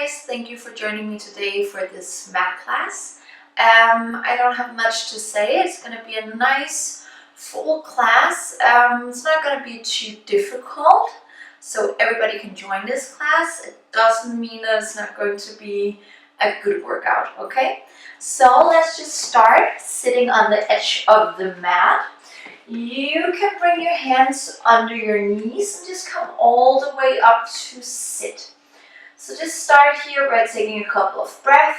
guys, thank you for joining me today for this math class. I don't have much to say. It's going to be a nice full class. It's not going to be too difficult, so everybody can join this class. It doesn't mean that it's not going to be a good workout, okay? So let's just start sitting on the edge of the mat. You can bring your hands under your knees and just come all the way up to sit. So just start here by taking a couple of breaths.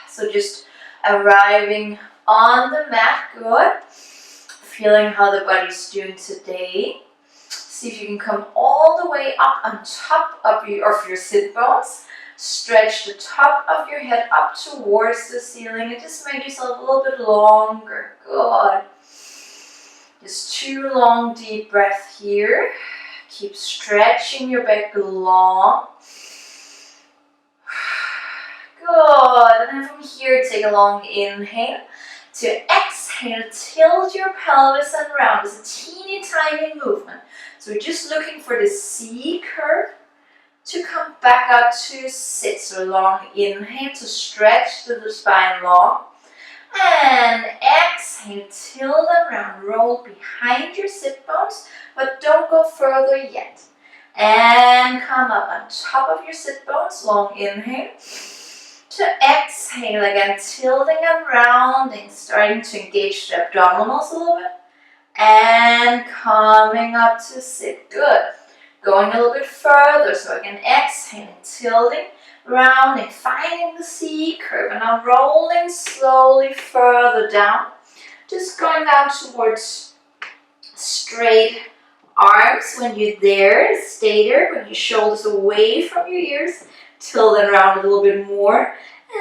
So just arriving on the mat, good. Feeling how the body's doing today. See if you can come all the way up on top of your sit bones. Stretch the top of your head up towards the ceiling and just make yourself a little bit longer. Good. Just 2 long deep breaths here. Keep stretching your back long. Good. And then from here, take a long inhale. To exhale, tilt your pelvis and round. It's a teeny tiny movement. So we're just looking for the C curve to come back up to sit. So long inhale to stretch the spine long. And exhale, tilt around, roll behind your sit bones, but don't go further yet. And come up on top of your sit bones, long inhale. To exhale again, tilting and rounding, starting to engage the abdominals a little bit. And coming up to sit, good. Going a little bit further, so again, exhaling, tilting, rounding, finding the C curve, and now rolling slowly further down. Just going down towards straight arms. When you're there, stay there. Bring your shoulders away from your ears. Tilt and round a little bit more.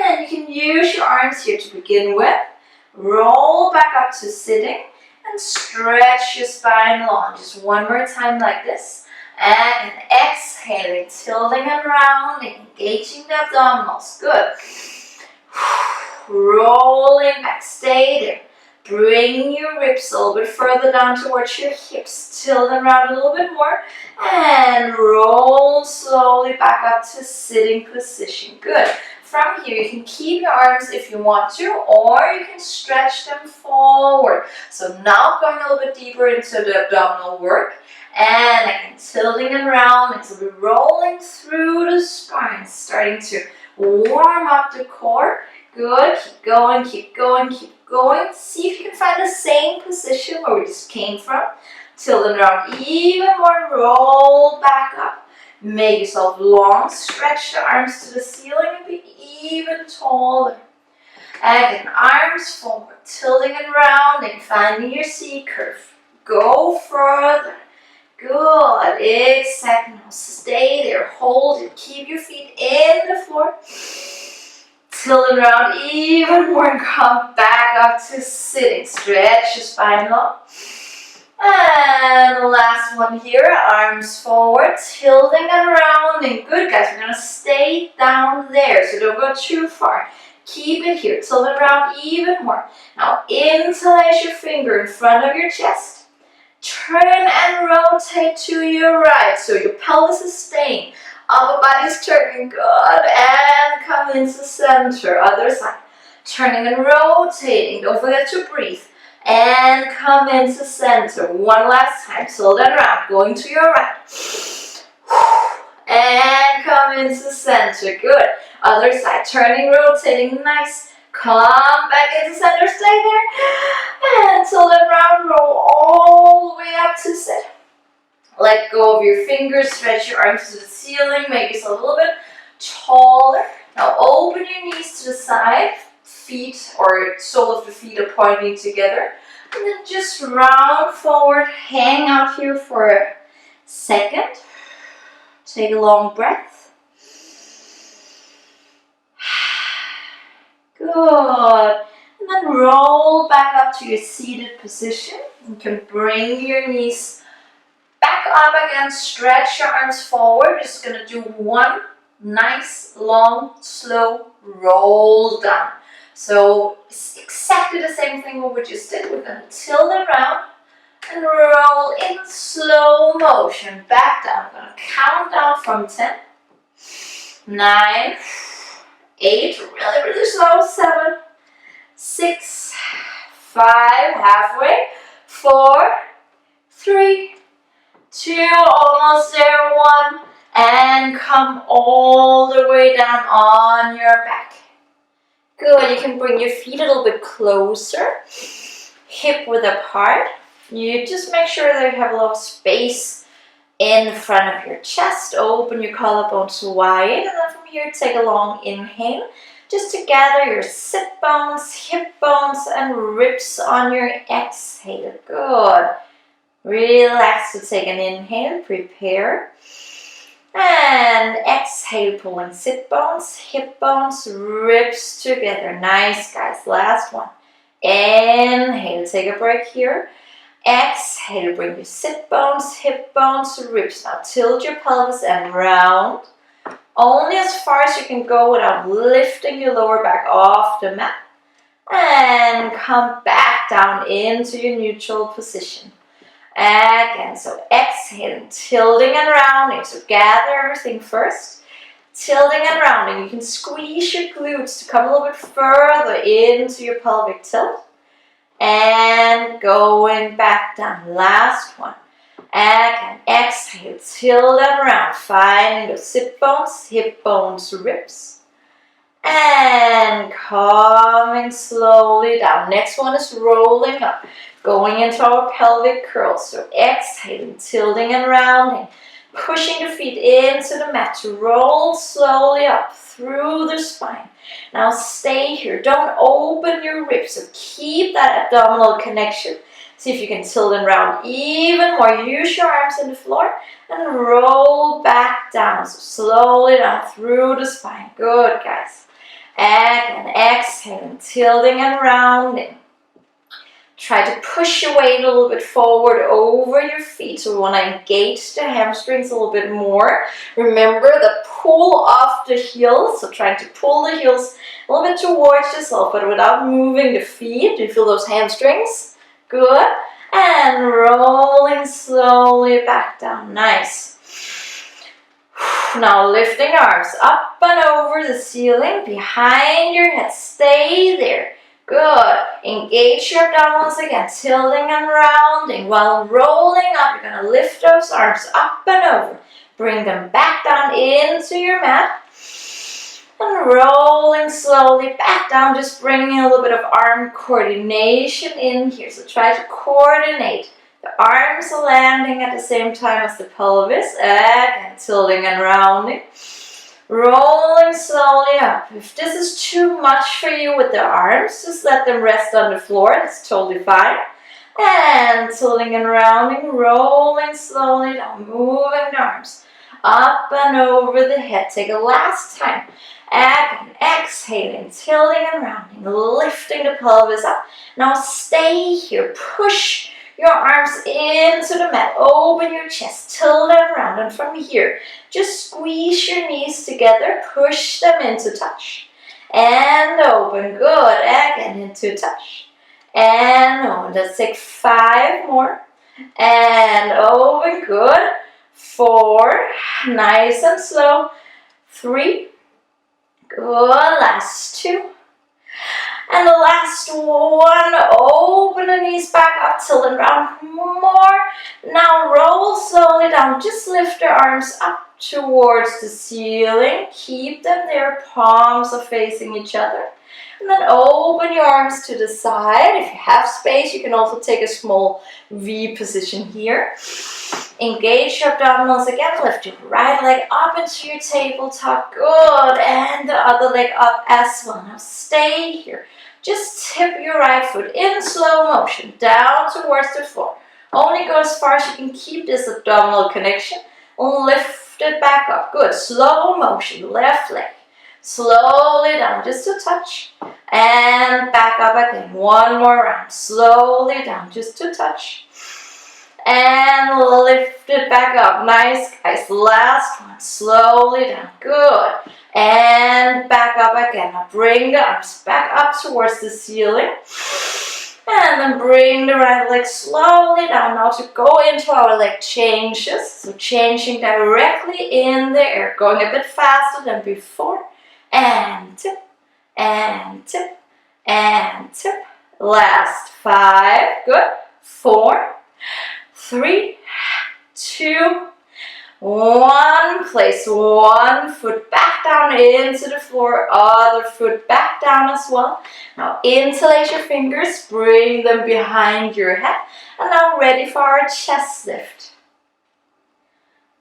And you can use your arms here to begin with. Roll back up to sitting and stretch your spine long. Just one more time like this. And exhaling, tilting and rounding, engaging the abdominals. Good. Rolling back, stay there. Bring your ribs a little bit further down towards your hips. Tilt and round a little bit more. And roll slowly back up to sitting position. Good. From here, you can keep your arms if you want to, or you can stretch them forward. So now going a little bit deeper into the abdominal work. And again, tilting and rounding. So we're rolling through the spine, starting to warm up the core. Good. Keep going, keep going, keep going. See if you can find the same position where we just came from. Tilt and round even more. Roll back up. Make yourself long. Stretch the arms to the ceiling and be even taller. Again, arms forward. Tilting and rounding. Finding your C curve. Go further. Good, exactly. Now stay there, hold it, keep your feet in the floor. Tilt and round even more and come back up to sitting. Stretch your spine long. And the last one here, arms forward, tilting and rounding. Good guys, we're gonna stay down there, so don't go too far. Keep it here, tilt and round even more. Now interlace your finger in front of your chest. Turn and rotate to your right, so your pelvis is staying. Upper body's turning, good, and come into center, other side. Turning and rotating, don't forget to breathe. And come into center, one last time, tilt and round, going to your right. And come into center, good. Other side, turning, rotating, nice. Come back into center, stay there. And tilt and round, roll all the way up to sit. Let go of your fingers, stretch your arms to the ceiling, make yourself a little bit taller. Now open your knees to the side, feet or sole of the feet are pointing together. And then just round forward, hang out here for a second. Take a long breath. Good. And then roll back up to your seated position. You can bring your knees back up again. Stretch your arms forward. Just going to do one nice, long, slow roll down. So it's exactly the same thing what we just did. We're going to tilt around and roll in slow motion back down. I'm going to count down from 10. 9, 8, really, really slow, 7, 6, 5, halfway, 4, 3, 2, almost there, 1, and come all the way down on your back. Good, you can bring your feet a little bit closer, hip width apart. You just make sure that you have a lot of space in front of your chest. Open your collarbones wide, and then from here take a long inhale just to gather your sit bones, hip bones, and ribs on your exhale. Good. Relax to take an inhale, prepare. And exhale, pulling sit bones, hip bones, ribs together. Nice, guys. Last one. Inhale, take a break here. Exhale, bring your sit bones, hip bones, ribs. Now tilt your pelvis and round. Only as far as you can go without lifting your lower back off the mat. And come back down into your neutral position. Again, so exhaling, tilting and rounding. So gather everything first. Tilting and rounding. You can squeeze your glutes to come a little bit further into your pelvic tilt. And going back down. Last one. Again, exhale, tilt and round. Finding those sit bones, hip bones, ribs. And coming slowly down. Next one is rolling up. Going into our pelvic curls. So exhaling, tilting and rounding. Pushing the feet into the mat to roll slowly up through the spine. Now stay here. Don't open your ribs. So keep that abdominal connection. See if you can tilt and round even more. Use your arms on the floor and roll back down. So slowly down through the spine. Good, guys. And exhaling, tilting and rounding. Try to push your weight a little bit forward over your feet. So we want to engage the hamstrings a little bit more. Remember the pull off the heels. So trying to pull the heels a little bit towards yourself, but without moving the feet. Do you feel those hamstrings? Good. And rolling slowly back down. Nice. Now lifting arms up and over the ceiling, behind your head. Stay there. Good. Engage your abdominals again, tilting and rounding. While rolling up, you're going to lift those arms up and over. Bring them back down into your mat. And rolling slowly back down, just bringing a little bit of arm coordination in here. So try to coordinate. The arms are landing at the same time as the pelvis. Again, tilting and rounding. Rolling slowly up. If this is too much for you with the arms, just let them rest on the floor. That's totally fine. And tilting and rounding, rolling slowly down, moving the arms up and over the head. Take a last time. Again, exhaling, tilting and rounding, lifting the pelvis up. Now stay here. Push your arms into the mat. Open your chest, tilt and round. And from here, just squeeze your knees together. Push them into touch. And open. Good. Again, into touch. And open. Let's take 5 more. And open. Good. 4. Nice and slow. 3. Good. Last 2. And the last one, open the knees back up, tilt and round more. Now roll slowly down, just lift your arms up towards the ceiling. Keep them there, palms are facing each other. And then open your arms to the side. If you have space, you can also take a small V position here. Engage your abdominals again. Lift your right leg up into your tabletop. Good. And the other leg up as well. Now stay here. Just tip your right foot in slow motion down towards the floor. Only go as far as you can keep this abdominal connection. Lift it back up. Good. Slow motion. Left leg. Slowly down just to touch. And back up again. One more round. Slowly down just to touch. And lift it back up. Nice, guys. Last one. Slowly down. Good. And back up again. Now bring the arms back up towards the ceiling. And then bring the right leg slowly down now to go into our leg changes. So changing directly in the air, going a bit faster than before. And tip, and tip, and tip. Last 5, good. 4, 3, 2, 1. Place one foot back down into the floor, other foot back down as well. Now interlace your fingers, bring them behind your head, and now ready for our chest lift.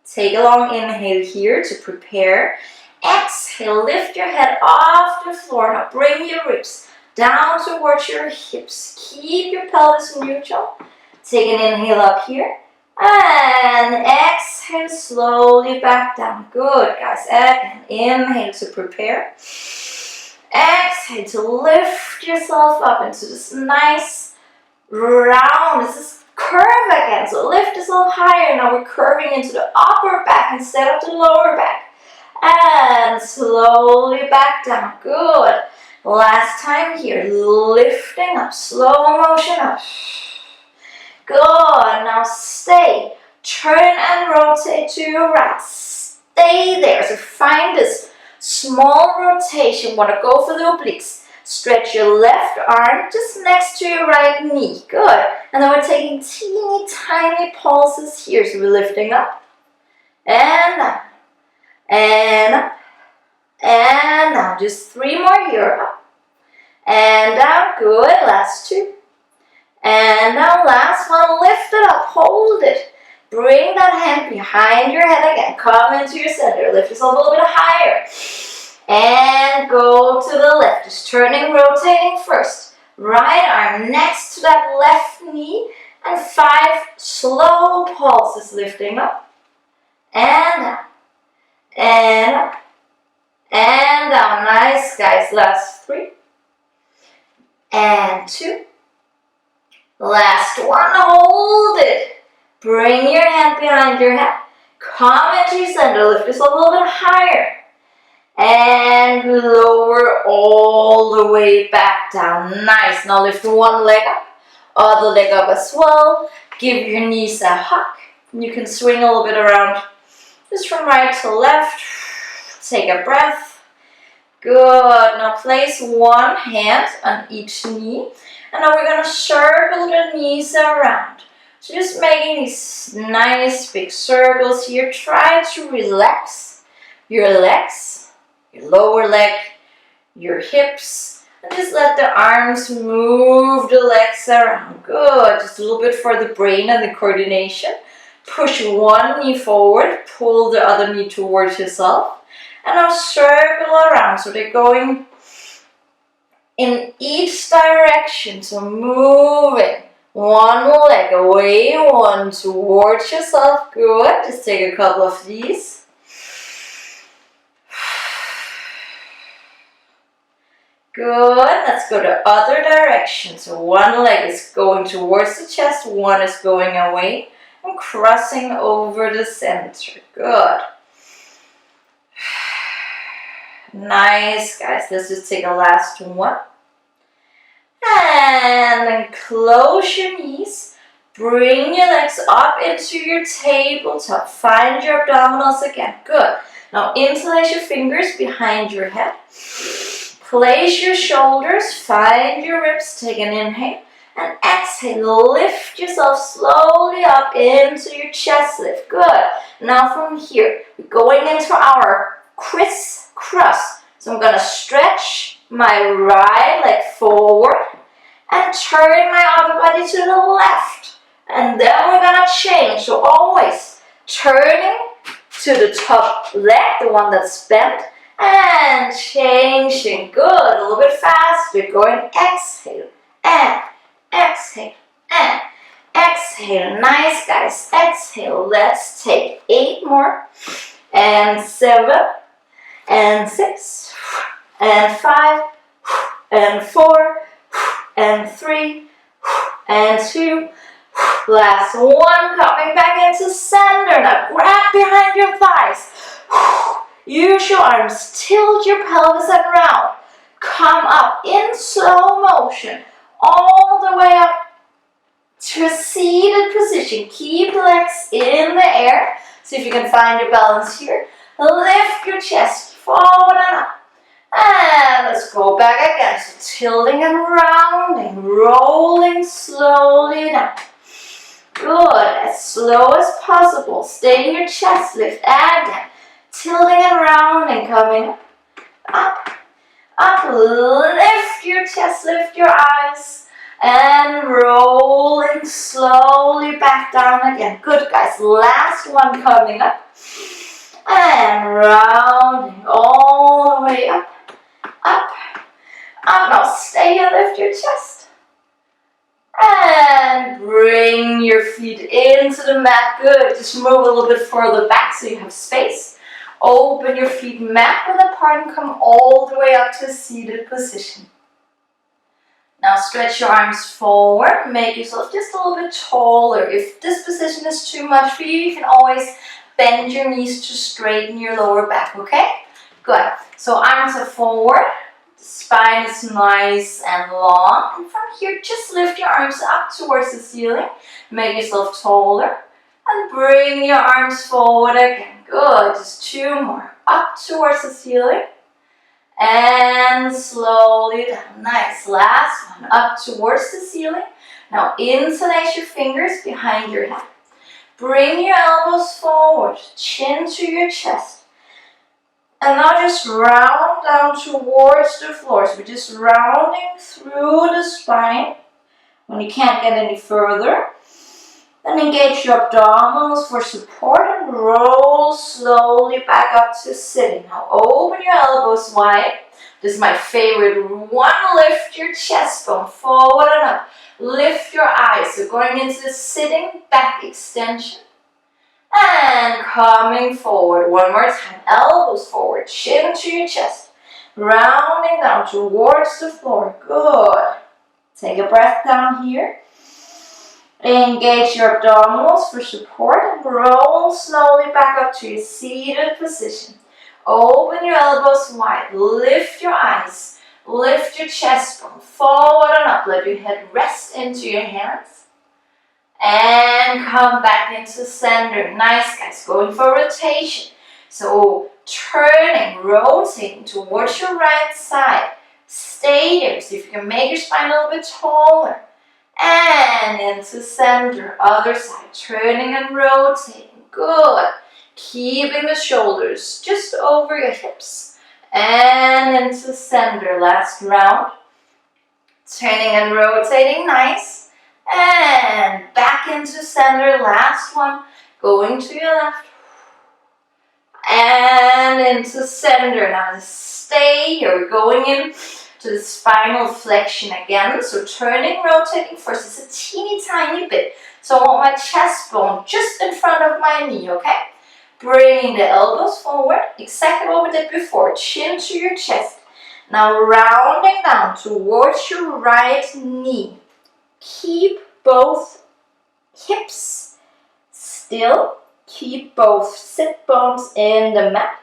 Take a long inhale here to prepare. Exhale, lift your head off the floor. Now bring your ribs down towards your hips. Keep your pelvis neutral. Take an inhale up here. And exhale slowly back down. Good, guys. Again, inhale to prepare. Exhale to lift yourself up into this nice round. This is curve again. So lift yourself higher. Now we're curving into the upper back instead of the lower back. And slowly back down. Good. Last time here. Lifting up. Slow motion up. Good. Now stay. Turn and rotate to your right. Stay there. So find this small rotation. Want to go for the obliques. Stretch your left arm just next to your right knee. Good. And then we're taking teeny tiny pulses here. So we're lifting up. And up. And up. And down. Just 3 more here. Up. And down. Good. Last 2. And now last one, lift it up, hold it. Bring that hand behind your head again. Come into your center, lift yourself a little bit higher. And go to the left, just turning, rotating first. Right arm next to that left knee. And 5 slow pulses, lifting up. And up. And up. And down. Nice, guys. Last 3. And 2. Last one, hold it. Bring your hand behind your head. Come into your center, lift yourself a little bit higher. And lower all the way back down. Nice. Now lift one leg up, other leg up as well. Give your knees a hug. You can swing a little bit around, just from right to left. Take a breath. Good. Now place one hand on each knee. And now we're going to circle the knees around. So just making these nice big circles here. Try to relax your legs, your lower leg, your hips. And just let the arms move the legs around. Good. Just a little bit for the brain and the coordination. Push one knee forward. Pull the other knee towards yourself. And now circle around. So they're going in each direction, so moving one leg away, one towards yourself. Good. Just take a couple of these. Good. Let's go the other direction. So one leg is going towards the chest, one is going away and crossing over the center. Good. Nice, guys. Let's just take a last one. And then close your knees. Bring your legs up into your tabletop. Find your abdominals again. Good. Now interlace your fingers behind your head. Place your shoulders. Find your ribs. Take an inhale. And exhale. Lift yourself slowly up into your chest lift. Good. Now from here, we're going into our crisscross. So I'm going to stretch my right leg forward and turn my upper body to the left. And then we're going to change. So always turning to the top leg, the one that's bent, and changing. Good. A little bit faster. Going exhale and exhale and exhale. Nice, guys. Exhale. Let's take 8 more. And 7 and 6 and 5 and 4 and 3 and 2. Last one, coming back into center. Now grab behind your thighs. Use your arms, tilt your pelvis and round. Come up in slow motion. all the way up to a seated position. Keep the legs in the air. See if you can find your balance here. Lift your chest forward and up. And let's go back again. So tilting and rounding, rolling slowly down. Good, as slow as possible. Stay in your chest lift. Again, tilting and rounding, coming up, up. Lift your chest, lift your eyes. And rolling slowly back down again. Good, guys. Last one coming up. And rounding all the way up, up, up. Now stay and lift your chest. And bring your feet into the mat. Good. Just move a little bit further back so you have space. Open your feet mat width apart and come all the way up to a seated position. Now stretch your arms forward, make yourself just a little bit taller. If this position is too much for you, you can always bend your knees to straighten your lower back, okay? Good. So arms are forward, the spine is nice and long. And from here, just lift your arms up towards the ceiling, make yourself taller, and bring your arms forward again. Good, just two more. Up towards the ceiling. And slowly down. Nice. Last one. Up towards the ceiling. Now interlace your fingers behind your head. Bring your elbows forward. Chin to your chest. And now just round down towards the floor. So we're just rounding through the spine. When you can't get any further, then engage your abdominals for support and roll slowly back up to sitting. Now open your elbows wide. This is my favorite one. Lift your chest bone forward and up. Lift your eyes. So going into the sitting back extension. And coming forward. One more time. Elbows forward. Chin to your chest. Rounding down towards the floor. Good. Take a breath down here. Engage your abdominals for support and roll slowly back up to your seated position. Open your elbows wide, lift your eyes, lift your chest bone forward and up. Let your head rest into your hands. And come back into center. Nice, guys. Going for rotation. So turning, rotating towards your right side. Stay there. See if you can make your spine a little bit taller. And into center, other side, turning and rotating. Good. Keeping the shoulders just over your hips. And into center, last round. Turning and rotating, nice. And back into center, last one. Going to your left. And into center. Now stay here, we're going in to the spinal flexion again. So turning, rotating first. It's a teeny tiny bit. So I want my chest bone just in front of my knee, okay? Bringing the elbows forward. Exactly what we did before. Chin to your chest. Now rounding down towards your right knee. Keep both hips still. Keep both sit bones in the mat.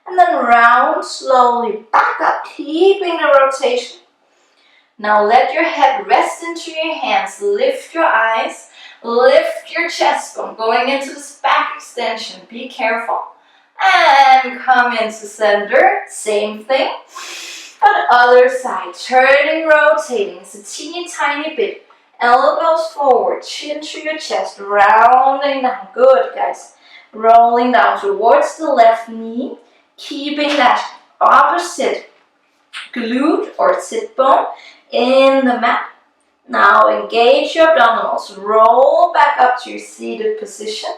And then round slowly back up, keeping the rotation. Now let your head rest into your hands. Lift your eyes, lift your chest bone, going into this back extension. Be careful. And come into center, same thing. But other side, turning, rotating. It's a teeny tiny bit. Elbows forward, chin to your chest, rounding down. Good, guys. Rolling down towards the left knee. Keeping that opposite glute or sit bone in the mat. Now engage your abdominals. Roll back up to your seated position.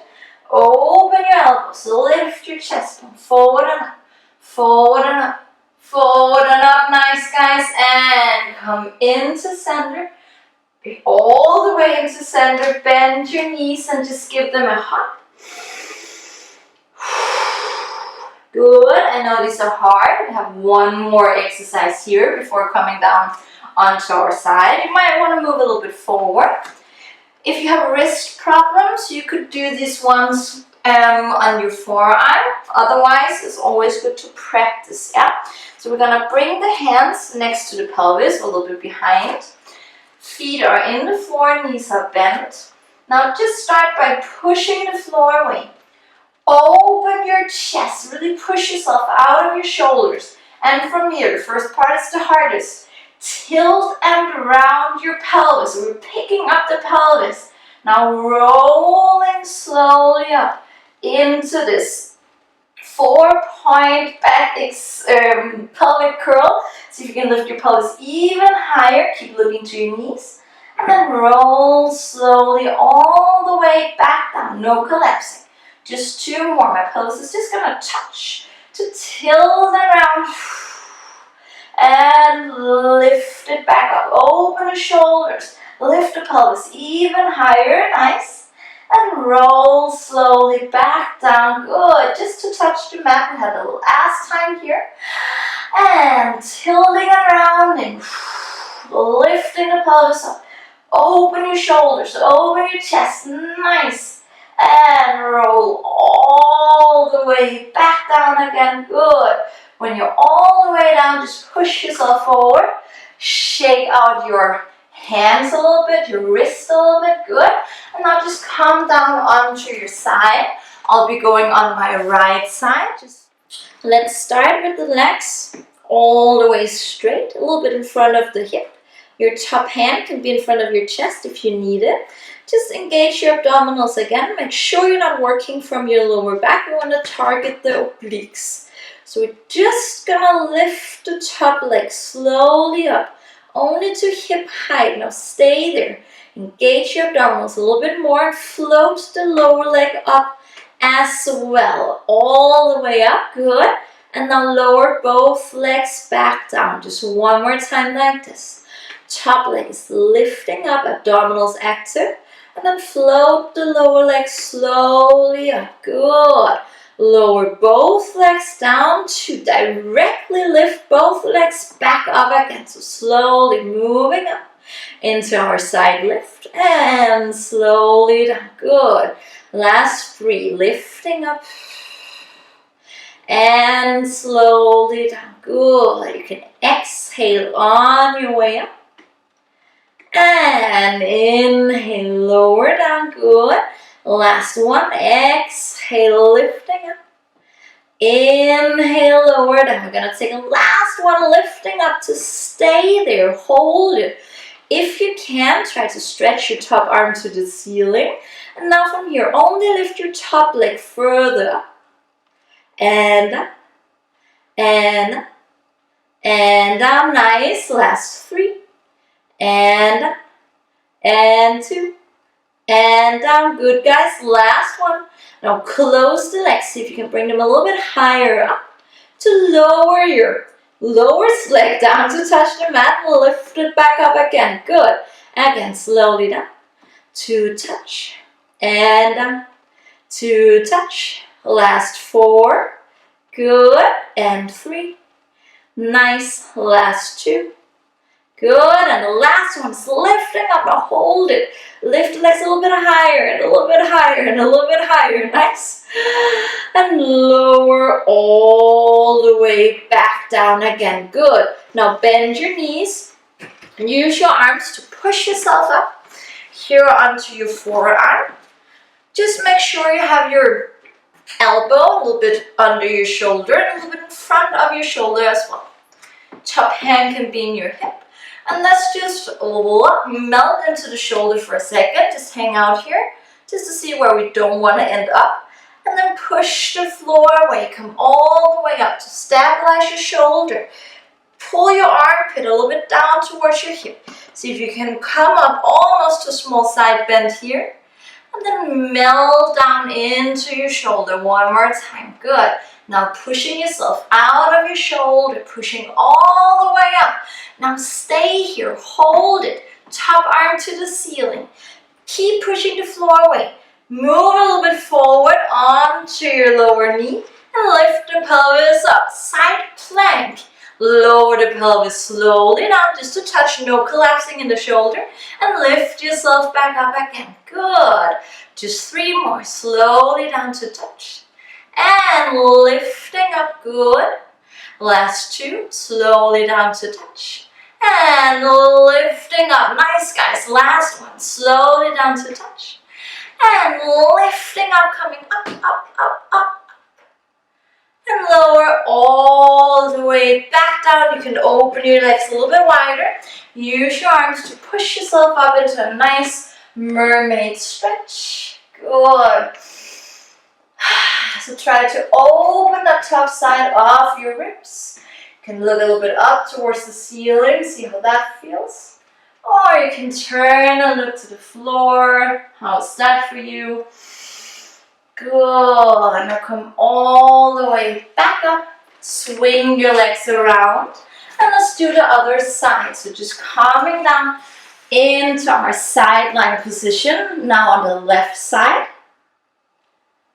Open your elbows. Lift your chest bone. Forward and up. Forward and up. Forward and up. Nice, guys. And come into center. All the way into center. Bend your knees and just give them a hop. Good. I know these are hard. We have one more exercise here before coming down onto our side. You might want to move a little bit forward. If you have wrist problems, you could do these ones on your forearm. Otherwise, it's always good to practice. Yeah. So we're gonna bring the hands next to the pelvis, a little bit behind. Feet are in the floor, knees are bent. Now just start by pushing the floor away. Open your chest, really push yourself out of your shoulders. And from here, the first part is the hardest. Tilt and round your pelvis. So we're picking up the pelvis. Now rolling slowly up into this 4-point back pelvic curl. See if you can lift your pelvis even higher. Keep looking to your knees. And then roll slowly all the way back down. No collapsing. Just 2 more. My pelvis is just going to touch to tilt around and lift it back up. Open the shoulders. Lift the pelvis even higher. Nice. And roll slowly back down. Good. Just to touch the mat. We had a last time here. And tilting around and lifting the pelvis up. Open your shoulders. Open your chest. Nice. And roll all the way back down again. Good. When you're all the way down, just push yourself forward. Shake out your hands a little bit, your wrists a little bit. Good. And now just come down onto your side. I'll be going on my right side. Let's start with the legs all the way straight, a little bit in front of the hip. Your top hand can be in front of your chest if you need it. Just engage your abdominals again. Make sure you're not working from your lower back. We want to target the obliques. So we're just gonna lift the top leg slowly up, only to hip height. Now stay there. Engage your abdominals a little bit more and float the lower leg up as well. All the way up. Good. And now lower both legs back down. Just one more time like this. Top leg is lifting up, abdominals active. And then float the lower leg slowly up. Good. Lower both legs down to directly lift both legs back up again. So slowly moving up into our side lift. And slowly down. Good. Last 3. Lifting up. And slowly down. Good. You can exhale on your way up. And inhale, lower down, good. Last one, exhale, lifting up. Inhale, lower down. We're going to take a last one, lifting up to stay there. Hold it. If you can, try to stretch your top arm to the ceiling. And now from here, only lift your top leg further up. And up. And up. And down. Nice. Last 3. And up, and 2, and down. Good, guys. Last one. Now close the legs. See if you can bring them a little bit higher up to lower your lowest leg down to touch the mat. Lift it back up again. Good. Again, slowly down. To touch. And down. To touch. Last 4. Good. And 3. Nice. Last 2. Good, and the last one's lifting up. Now hold it. Lift the legs a little bit higher, and a little bit higher, and a little bit higher. Nice. And lower all the way back down again. Good. Now bend your knees. And use your arms to push yourself up here onto your forearm. Just make sure you have your elbow a little bit under your shoulder and a little bit in front of your shoulder as well. Top hand can be in your hip. And let's just melt into the shoulder for a second. Just hang out here, just to see where we don't want to end up. And then push the floor away. Come all the way up to stabilize your shoulder. Pull your armpit a little bit down towards your hip. See if you can come up almost to a small side bend here. And then melt down into your shoulder one more time. Good. Now pushing yourself out of your shoulder, pushing all the way up. Now stay here, hold it, top arm to the ceiling. Keep pushing the floor away. Move a little bit forward onto your lower knee and lift the pelvis up. Side plank. Lower the pelvis slowly down just to touch, no collapsing in the shoulder. And lift yourself back up again. Good. Just 3 more. Slowly down to touch. And lifting up, good. Last 2, slowly down to touch. And lifting up. Nice, guys. Last one. Slowly down to touch. And lifting up, coming up, up, up, up. And lower all the way back down. You can open your legs a little bit wider. Use your arms to push yourself up into a nice mermaid stretch. Good. So try to open the top side of your ribs. You can look a little bit up towards the ceiling, see how that feels. Or you can turn and look to the floor. How's that for you? Good. And now come all the way back up. Swing your legs around. And let's do the other side. So just coming down into our sideline position. Now on the left side.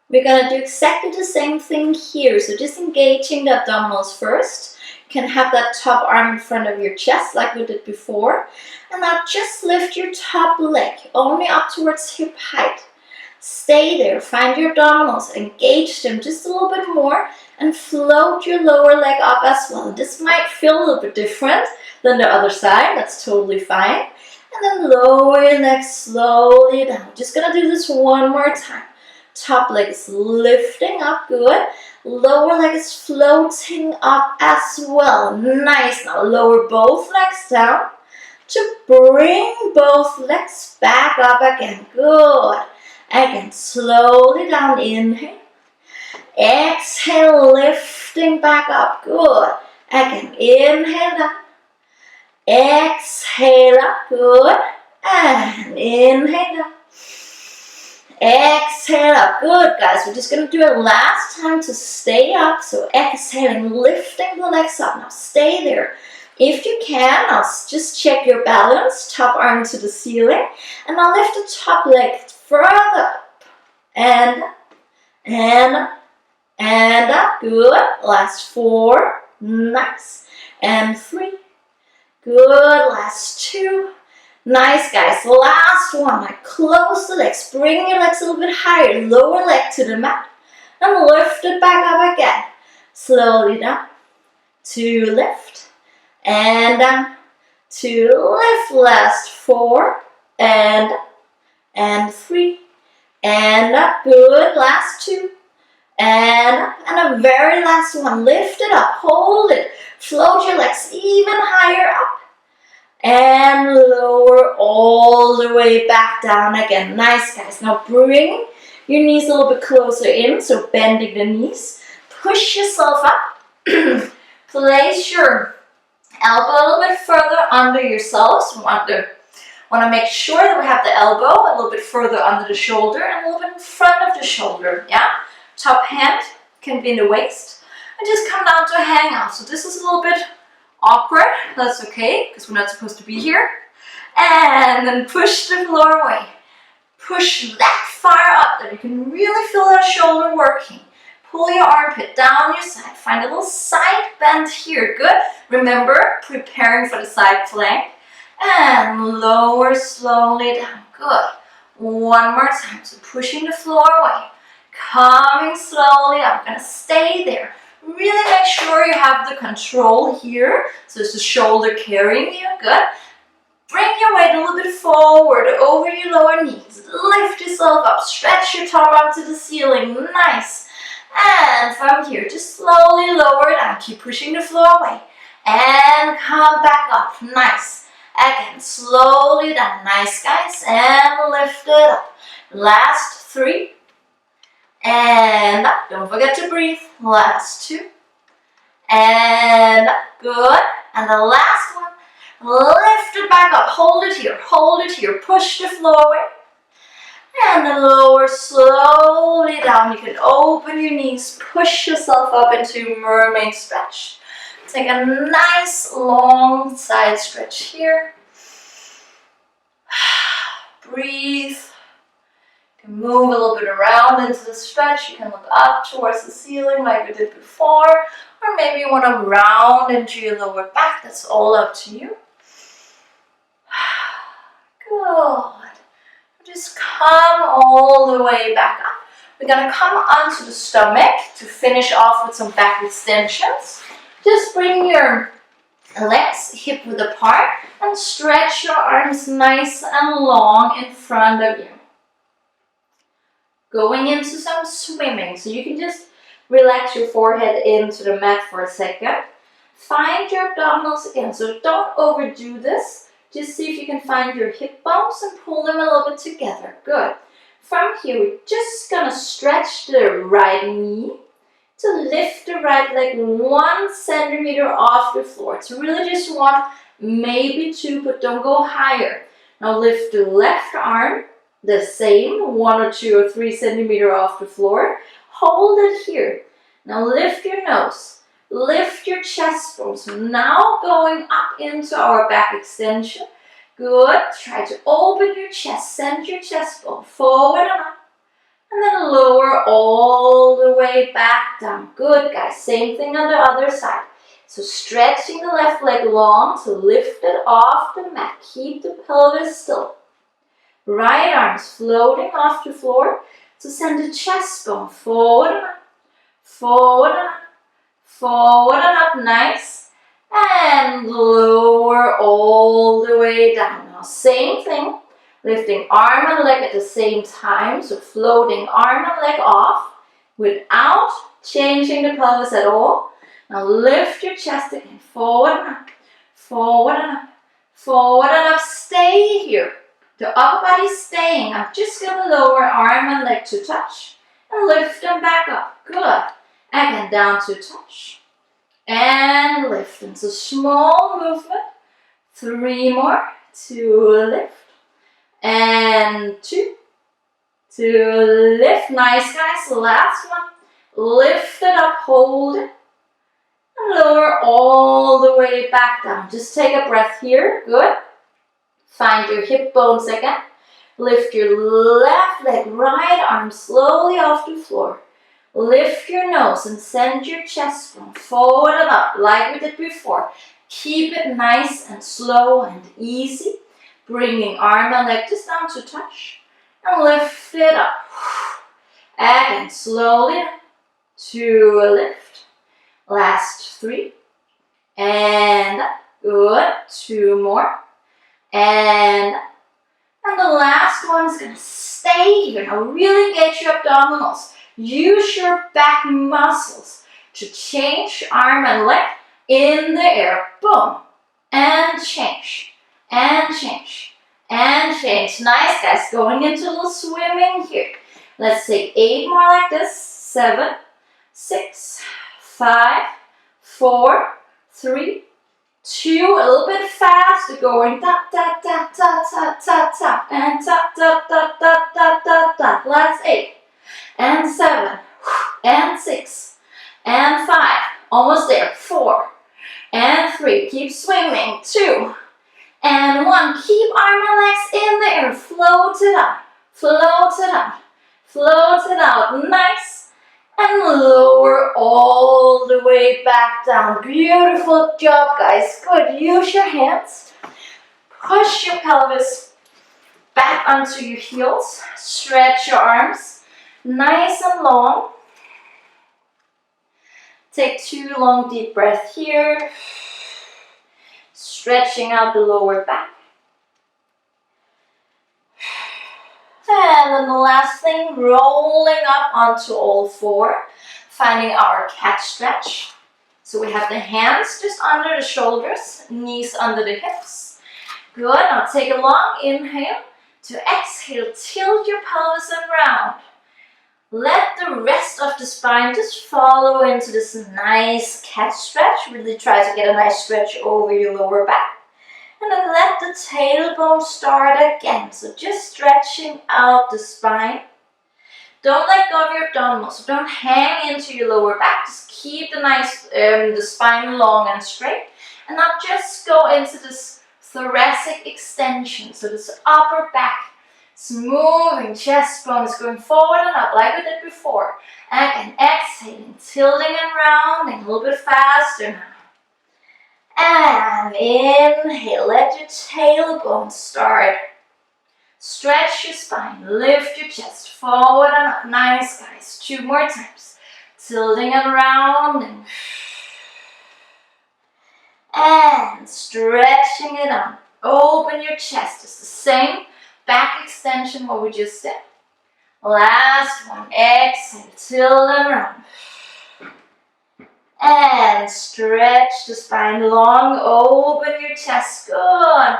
We're going to do exactly the same thing here. So just engaging the abdominals first. You can have that top arm in front of your chest like we did before. And now just lift your top leg only up towards hip height. Stay there. Find your abdominals. Engage them just a little bit more. And float your lower leg up as well. This might feel a little bit different than the other side. That's totally fine. And then lower your leg slowly down. Just going to do this one more time. Top leg is lifting up, good. Lower leg is floating up as well. Nice. Now lower both legs down to bring both legs back up again. Good. Again, slowly down. Inhale. Exhale, lifting back up. Good. Again, inhale down. Exhale up. Good. And inhale down. Exhale up. Good, guys. We're just going to do it last time to stay up. So exhaling, lifting the legs up. Now stay there. If you can, now just check your balance. Top arm to the ceiling. And now lift the top leg further up. And up. Good. Last 4. Nice. And 3. Good. Last 2. Nice, guys. Last one. Now close the legs. Bring your legs a little bit higher. Lower leg to the mat. And lift it back up again. Slowly down. To lift. And down. To lift. Last 4. And 3. And up. Good. Last 2. And up. And a very last one. Lift it up. Hold it. Float your legs even higher up. And lower all the way back down again. Nice, guys. Now bring your knees a little bit closer in. So bending the knees. Push yourself up. Place your elbow a little bit further under yourselves. We want to make sure that we have the elbow a little bit further under the shoulder and a little bit in front of the shoulder. Yeah. Top hand can be in the waist. And just come down to a hangout. So this is a little bit awkward. That's okay, because we're not supposed to be here. And then push the floor away. Push that far up that you can really feel that shoulder working. Pull your armpit down your side. Find a little side bend here. Good. Remember, preparing for the side plank. And lower slowly down. Good. One more time. So pushing the floor away. Coming slowly up. Gonna stay there. Really make sure you have the control here. So it's the shoulder carrying you. Good. Bring your weight a little bit forward over your lower knees. Lift yourself up. Stretch your top arm to the ceiling. Nice. And from here, just slowly lower down. Keep pushing the floor away. And come back up. Nice. Again, slowly down. Nice, guys. And lift it up. Last 3. And up. Don't forget to breathe. Last 2. And up. Good. And the last one. Lift it back up. Hold it here. Hold it here. Push the floor away. And then lower slowly down. You can open your knees. Push yourself up into mermaid stretch. Take a nice long side stretch here. Breathe. You can move a little bit around into the stretch. You can look up towards the ceiling like we did before. Or maybe you want to round into your lower back. That's all up to you. Good. Just come all the way back up. We're going to come onto the stomach to finish off with some back extensions. Just bring your Legs hip width apart and stretch your arms nice and long in front of you. Going into some swimming, so you can just relax your forehead into the mat for a second. Find your abdominals again, so don't overdo this. Just see if you can find your hip bones and pull them a little bit together. Good. From here, we're just gonna stretch the right knee to lift the right leg 1 centimeter off the floor. It's really just 1, maybe 2, but don't go higher. Now lift the left arm, the same, 1 or 2 or 3 centimeter off the floor. Hold it here. Now lift your nose, lift your chest bones. Now going up into our back extension. Good. Try to open your chest, send your chest bone forward and up. And then lower all the way back down. Good, guys. Same thing on the other side. So stretching the left leg long to lift it off the mat. Keep the pelvis still. Right arms floating off the floor to send the chest bone forward and up, forward and up, forward and up. Nice. And lower all the way down. Now same thing. Lifting arm and leg at the same time, so floating arm and leg off without changing the pelvis at all. Now lift your chest again, forward and up, forward and up, forward and up. Stay here. The upper body's staying. I'm just going to lower arm and leg to touch and lift them back up. Good. Again, down to touch and lift. It's a small movement. 3 more to lift. And 2 to lift. Nice, guys. Last one. Lift it up, hold it, and lower all the way back down. Just take a breath here. Good. Find your hip bones again. Lift your left leg, right arm slowly off the floor. Lift your nose and send your chest bone forward and up like we did before. Keep it nice and slow and easy. Bringing arm and leg just down to touch and lift it up. Again, slowly to lift. Last 3 and up. Good. 2 more and the last one is going to stay here. Now really engage your abdominals. Use your back muscles to change arm and leg in the air. Boom. And change. And change. And change. Nice, guys. Going into a little swimming here. Let's take 8 more like this. 7, 6, 5, 4, 3, 2. A little bit faster. Going tap, tap, tap, tap, tap, tap, tap. And tap, tap, tap, tap, tap, tap, tap. Last 8. And 7. And 6. And 5. Almost there. 4. And 3. Keep swimming. 2. And 1. Keep arm and legs in the air. Float it out. Float it out. Float it out. Nice. And lower all the way back down. Beautiful job, guys. Good. Use your hands. Push your pelvis back onto your heels. Stretch your arms. Nice and long. Take 2 long deep breaths here. Stretching out the lower back. And then the last thing, rolling up onto all 4, finding our cat stretch. So we have the hands just under the shoulders, knees under the hips. Good, now take a long inhale. To exhale, tilt your pelvis around. Let the rest of the spine just follow into this nice cat stretch. Really try to get a nice stretch over your lower back. And then let the tailbone start again. So just stretching out the spine. Don't let go of your abdominals. So don't hang into your lower back. Just keep the spine long and straight. And now just go into this thoracic extension. So this upper back. It's moving, chest bone is going forward and up like we did before. Again, exhaling, tilting and rounding, a little bit faster now. And inhale, let your tailbone start. Stretch your spine, lift your chest forward and up. Nice, guys. 2 more times. Tilting and rounding. And And stretching it out. Open your chest. It's the same back extension what we just did. Last one. Exhale. Tilt and round. And stretch the spine long. Open your chest. Good.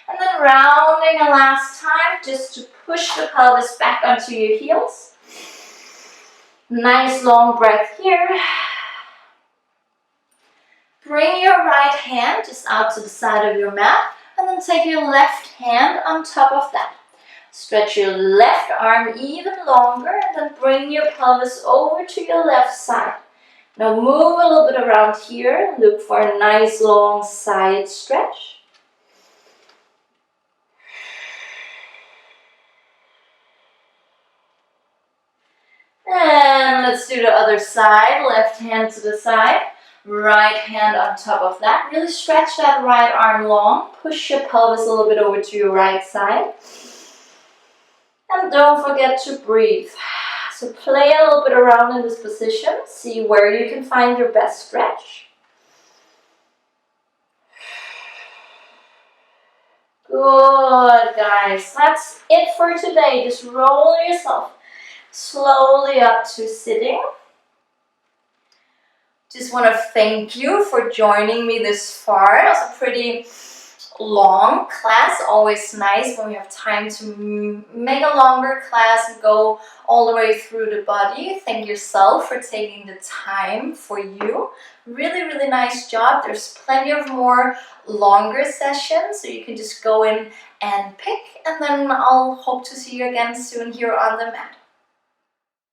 And then rounding a last time just to push the pelvis back onto your heels. Nice long breath here. Bring your right hand just out to the side of your mat and then take your left hand on top of that. Stretch your left arm even longer and then bring your pelvis over to your left side. Now move a little bit around here. Look for a nice long side stretch. And let's do the other side. Left hand to the side. Right hand on top of that. Really stretch that right arm long. Push your pelvis a little bit over to your right side. And don't forget to breathe. So play a little bit around in this position. See where you can find your best stretch. Good, guys. That's it for today. Just roll yourself slowly up to sitting. Just want to thank you for joining me this far. It was a pretty long class. Always nice when we have time to make a longer class and go all the way through the body. Thank yourself for taking the time for you. Really, really nice job. There's plenty of more longer sessions, so you can just go in and pick. And then I'll hope to see you again soon here on the mat.